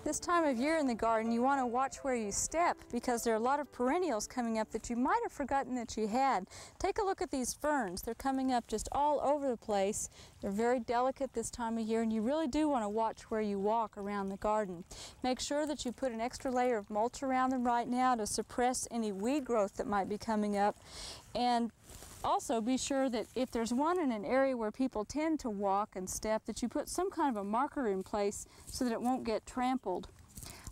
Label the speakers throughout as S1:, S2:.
S1: This time of year in the garden, you want to watch where you step because there are a lot of perennials coming up that you might have forgotten that you had. Take a look at these ferns. They're coming up just all over the place. They're very delicate this time of year, and you really do want to watch where you walk around the garden. Make sure that you put an extra layer of mulch around them right now to suppress any weed growth that might be coming up. And also be sure that if there's one in an area where people tend to walk and step, that you put some kind of a marker in place so that it won't get trampled.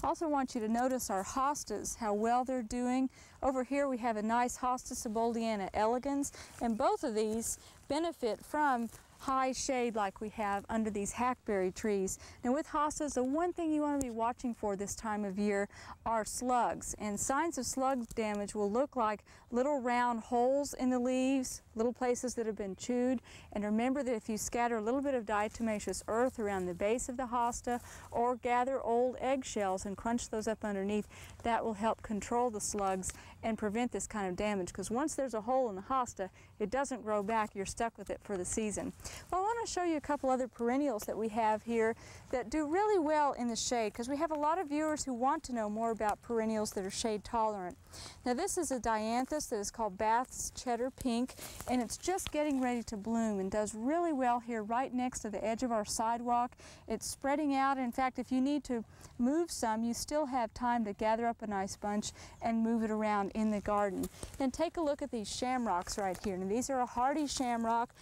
S1: I also want you to notice our hostas, how well they're doing. Over here we have a nice Hosta Siboldiana elegans, and both of these benefit from high shade like we have under these hackberry trees. Now with hostas, the one thing you want to be watching for this time of year are slugs, and signs of slug damage will look like little round holes in the leaves, little places that have been chewed. And remember that if you scatter a little bit of diatomaceous earth around the base of the hosta or gather old eggshells and crunch those up underneath, that will help control the slugs and prevent this kind of damage, because once there's a hole in the hosta, it doesn't grow back. You're stuck with it for the season. Well, I want to show you a couple other perennials that we have here that do really well in the shade, because we have a lot of viewers who want to know more about perennials that are shade tolerant. Now this is a Dianthus that is called Bath's Cheddar Pink, and it's just getting ready to bloom and does really well here right next to the edge of our sidewalk. It's spreading out. In fact, if you need to move some, you still have time to gather up a nice bunch and move it around in the garden. Then take a look at these shamrocks right here. Now these are a hardy shamrock.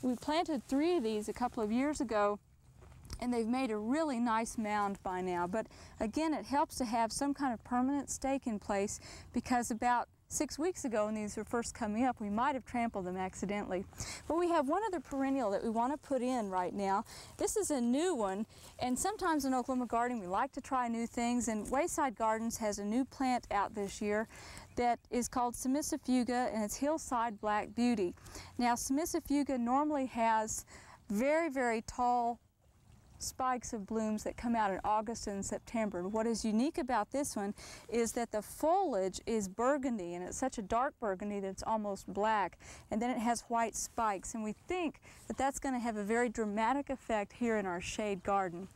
S1: We planted 3 of these a couple of years ago, and they've made a really nice mound by now. But again, it helps to have some kind of permanent stake in place, because about 6 weeks ago when these were first coming up, we might have trampled them accidentally. But we have one other perennial that we want to put in right now. This is a new one, and sometimes in Oklahoma gardening we like to try new things, and Wayside Gardens has a new plant out this year that is called Cimicifuga, and it's Hillside Black Beauty. Now Cimicifuga normally has very, very tall spikes of blooms that come out in August and September. And what is unique about this one is that the foliage is burgundy, and it's such a dark burgundy that it's almost black, and then it has white spikes, and we think that that's going to have a very dramatic effect here in our shade garden.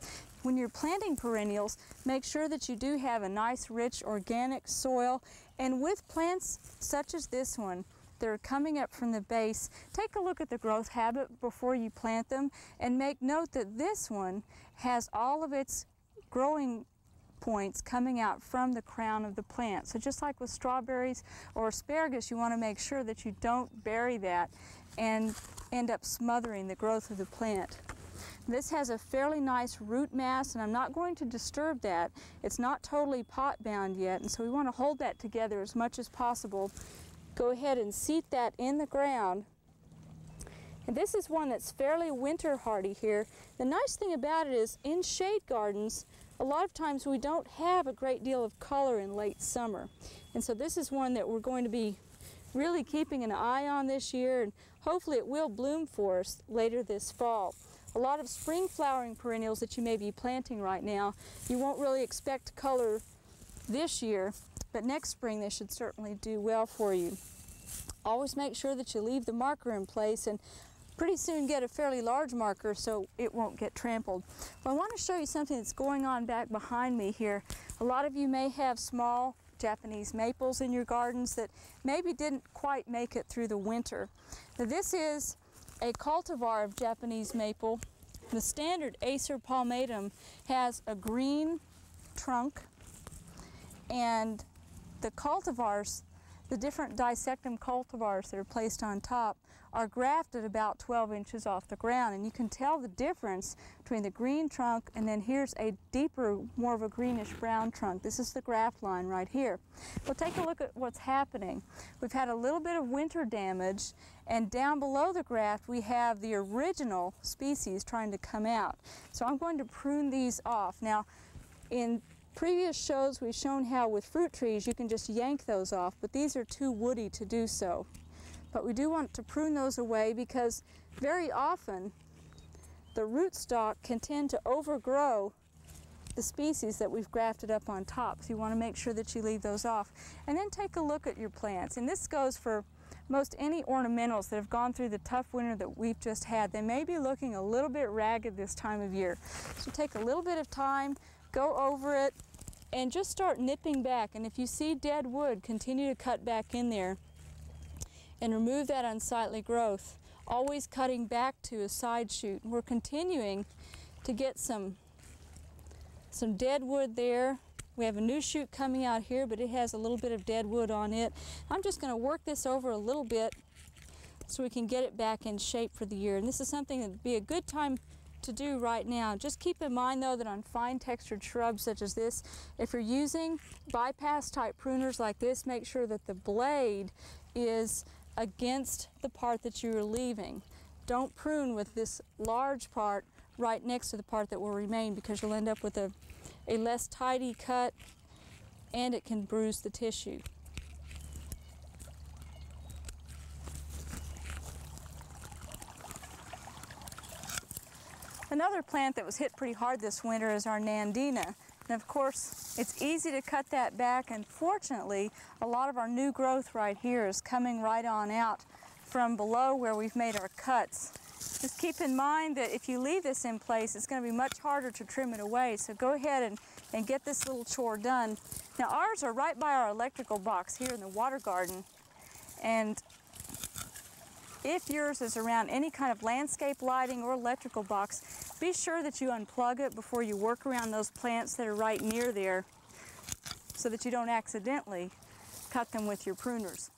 S1: When you're planting perennials, make sure that you do have a nice rich organic soil, and with plants such as this one, they're coming up from the base, take a look at the growth habit before you plant them, and make note that this one has all of its growing points coming out from the crown of the plant. So just like with strawberries or asparagus, you want to make sure that you don't bury that and end up smothering the growth of the plant. This has a fairly nice root mass, and I'm not going to disturb that. It's not totally pot bound yet, and so we want to hold that together as much as possible. Go ahead and seat that in the ground. And this is one that's fairly winter hardy here. The nice thing about it is in shade gardens, a lot of times we don't have a great deal of color in late summer. And so this is one that we're going to be really keeping an eye on this year, and hopefully it will bloom for us later this fall. A lot of spring flowering perennials that you may be planting right now, you won't really expect color this year, but next spring they should certainly do well for you. Always make sure that you leave the marker in place, and pretty soon get a fairly large marker so it won't get trampled. Well, I want to show you something that's going on back behind me here. A lot of you may have small Japanese maples in your gardens that maybe didn't quite make it through the winter. Now this is a cultivar of Japanese maple. The standard Acer palmatum has a green trunk, and the cultivars, the different dissectum cultivars that are placed on top, are grafted about 12 inches off the ground, and you can tell the difference between the green trunk and then here's a deeper, more of a greenish brown trunk. This is the graft line right here. Well, take a look at what's happening. We've had a little bit of winter damage, and down below the graft we have the original species trying to come out. So I'm going to prune these off. Now, in previous shows we've shown how with fruit trees you can just yank those off, but these are too woody to do so. But we do want to prune those away, because very often the rootstock can tend to overgrow the species that we've grafted up on top. So you want to make sure that you leave those off. And then take a look at your plants. And this goes for most any ornamentals that have gone through the tough winter that we've just had. They may be looking a little bit ragged this time of year. So take a little bit of time, go over it and just start nipping back. And if you see dead wood, continue to cut back in there and remove that unsightly growth, always cutting back to a side shoot. We're continuing to get some dead wood there. We have a new shoot coming out here, but it has a little bit of dead wood on it. I'm just going to work this over a little bit so we can get it back in shape for the year. And this is something that would be a good time to do right now. Just keep in mind though that on fine textured shrubs such as this, if you're using bypass type pruners like this, make sure that the blade is against the part that you're leaving. Don't prune with this large part right next to the part that will remain, because you'll end up with a less tidy cut and it can bruise the tissue. Another plant that was hit pretty hard this winter is our Nandina. And of course, it's easy to cut that back, and fortunately, a lot of our new growth right here is coming right on out from below where we've made our cuts. Just keep in mind that if you leave this in place, it's going to be much harder to trim it away, so go ahead and get this little chore done. Now ours are right by our electrical box here in the water garden, and if yours is around any kind of landscape lighting or electrical box, be sure that you unplug it before you work around those plants that are right near there so that you don't accidentally cut them with your pruners.